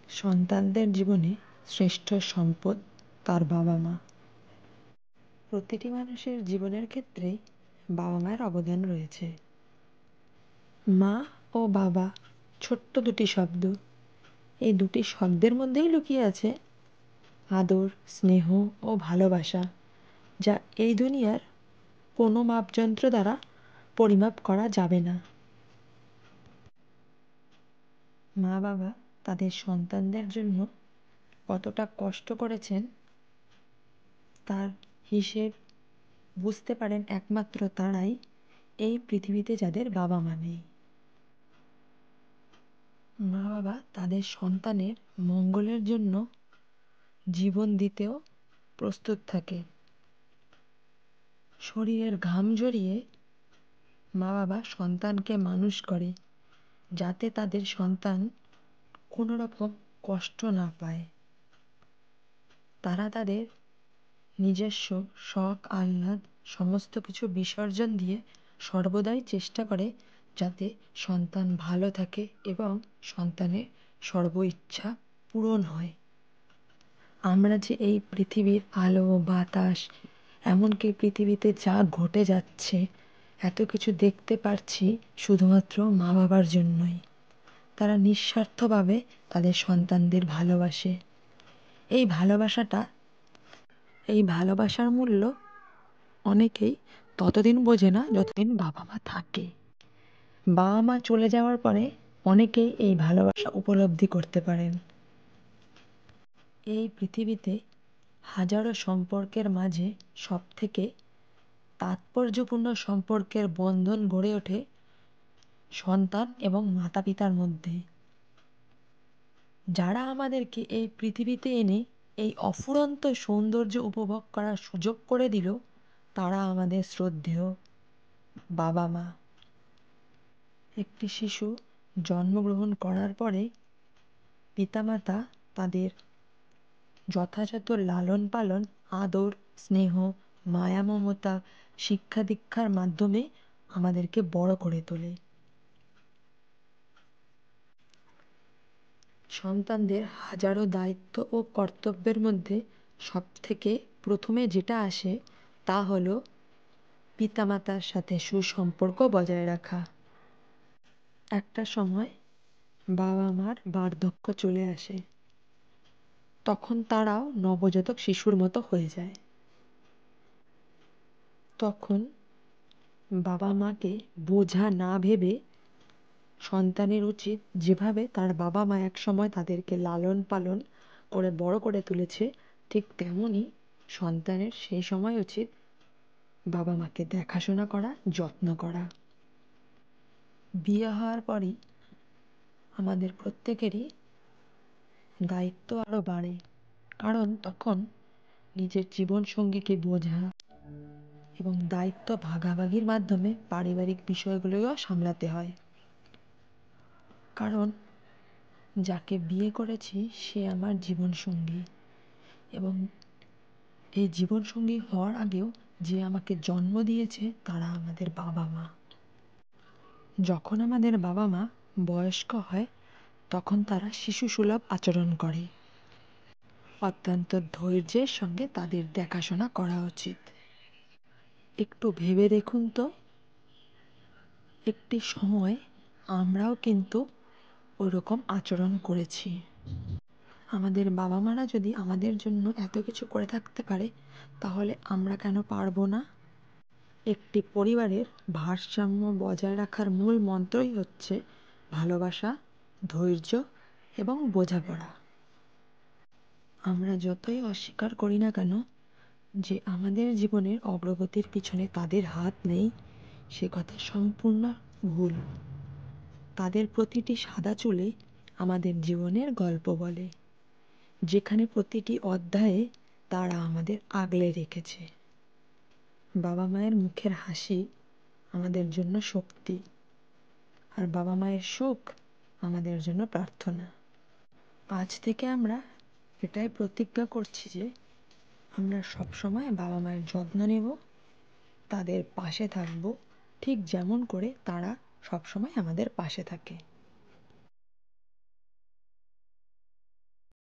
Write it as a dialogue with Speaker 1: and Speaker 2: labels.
Speaker 1: সন্তানদের জীবনে শ্রেষ্ঠ সম্পদ তার বাবা মা। প্রতিটি মানুষের জীবনের ক্ষেত্রেই বাবা মায়ের অবদান রয়েছে। মা ও বাবা ছোট্ট দুটি শব্দ, এই দুটি শব্দের মধ্যেই লুকিয়ে আছে আদর, স্নেহ ও ভালোবাসা, যা এই দুনিয়ার কোনো মাপযন্ত্র দ্বারা পরিমাপ করা যাবে না। মা বাবা তাদের সন্তানদের জন্য কতটা কষ্ট করেছেন তার হিসেব বুঝতে পারেন একমাত্র তারাই, এই পৃথিবীতে যাদের বাবা মা নেই। মা বাবা তাদের সন্তানের মঙ্গলের জন্য জীবন দিতেও প্রস্তুত থাকে। শরীরের ঘাম ঝরিয়ে মা বাবা সন্তানকে মানুষ করে, যাতে তাদের সন্তান কোনো রকম কষ্ট না পায়। তারা তাদের নিজস্ব শখ আহ্লাদ সমস্ত কিছু বিসর্জন দিয়ে সর্বদাই চেষ্টা করে যাতে সন্তান ভালো থাকে এবং সন্তানের সর্ব ইচ্ছা পূরণ হয়। আমরা যে এই পৃথিবীর আলো বাতাস, এমনকি পৃথিবীতে যা ঘটে যাচ্ছে, এত কিছু দেখতে পারছি শুধুমাত্র মা বাবার জন্যই। তারা নিঃস্বার্থভাবে তাদের সন্তানদের ভালোবাসে। এই ভালোবাসার মূল্য অনেকেই ততদিন বোঝে না যতদিন বাবা মা থাকে। বাবা মা চলে যাওয়ার পরে অনেকেই এই ভালোবাসা উপলব্ধি করতে পারেন। এই পৃথিবীতে হাজারো সম্পর্কের মাঝে সবথেকে তাৎপর্যপূর্ণ সম্পর্কের বন্ধন গড়ে ওঠে সন্তান এবং মাতা পিতার মধ্যে। যারা আমাদেরকে এই পৃথিবীতে এনে এই অফুরন্ত সৌন্দর্য উপভোগ করার সুযোগ করে দিল, তারা আমাদের শ্রদ্ধেয় বাবা মা। একটি শিশু জন্মগ্রহণ করার পরে পিতামাতা তাদের যথাযথ লালন পালন, আদর, স্নেহ, মায়া মমতা, শিক্ষা দীক্ষার মাধ্যমে আমাদেরকে বড় করে তোলে। সন্তানদের হাজারো দায়িত্ব ও কর্তব্যের মধ্যে সবথেকে প্রথমে যেটা আসে তা হলো পিতামাতার সাথে সুসম্পর্ক বজায় রাখা। একটা সময় বাবা মার বার্ধক্য চলে আসে, তখন তারাও নবজাতক শিশুর মতো হয়ে যায়। তখন বাবা মাকে বোঝা না ভেবে সন্তানের উচিত যেভাবে তার বাবা মা একসময় তাদেরকে লালন পালন করে বড় করে তুলেছে, ঠিক তেমনই সন্তানের সেই সময় উচিত বাবা মাকে দেখাশোনা করা, যত্ন করা। বিয়ে হওয়ার পরই আমাদের প্রত্যেকেরই দায়িত্ব আরও বাড়ে, কারণ তখন নিজের জীবনসঙ্গীকে বোঝা এবং দায়িত্ব ভাগাভাগির মাধ্যমে পারিবারিক বিষয়গুলোও সামলাতে হয়। কারণ যাকে বিয়ে করেছি সে আমার জীবনসঙ্গী, এবং এই জীবনসঙ্গী হওয়ার আগেও যে আমাকে জন্ম দিয়েছে তারা আমাদের বাবা মা। যখন আমাদের বাবা মা বয়স্ক হয় তখন তারা শিশুসুলভ আচরণ করে। অত্যন্ত ধৈর্যের সঙ্গে তাদের দেখাশোনা করা উচিত। একটু ভেবে দেখুন তো, একটি সময় আমরাও কিন্তু ওরকম আচরণ করেছি। আমাদের বাবা মারা যদি আমাদের জন্য এত কিছু করে থাকতে পারে, তাহলে আমরা কেন পারবো না? একটি পরিবারের ভারসাম্য বজায় রাখার মূল মন্ত্রই হচ্ছে ভালোবাসা, ধৈর্য এবং বোঝাপড়া। আমরা যতই অস্বীকার করি না কেন যে আমাদের জীবনের অগ্রগতির পিছনে তাদের হাত নেই, সে কথা সম্পূর্ণ ভুল। তাদের প্রতিটি সাদা চুলে আমাদের জীবনের গল্প বলে, যেখানে প্রতিটি অধ্যায়ে তারা আমাদের আগলে রেখেছে। বাবা মায়ের মুখের হাসি আমাদের জন্য শক্তি, আর বাবা মায়ের সুখ আমাদের জন্য প্রার্থনা। আজ থেকে আমরা এটাই প্রতিজ্ঞা করছি যে আমরা সবসময় বাবা মায়ের যত্ন নেব, তাদের পাশে থাকব, ঠিক যেমন করে তারা সবসময় আমাদের পাশে থাকে।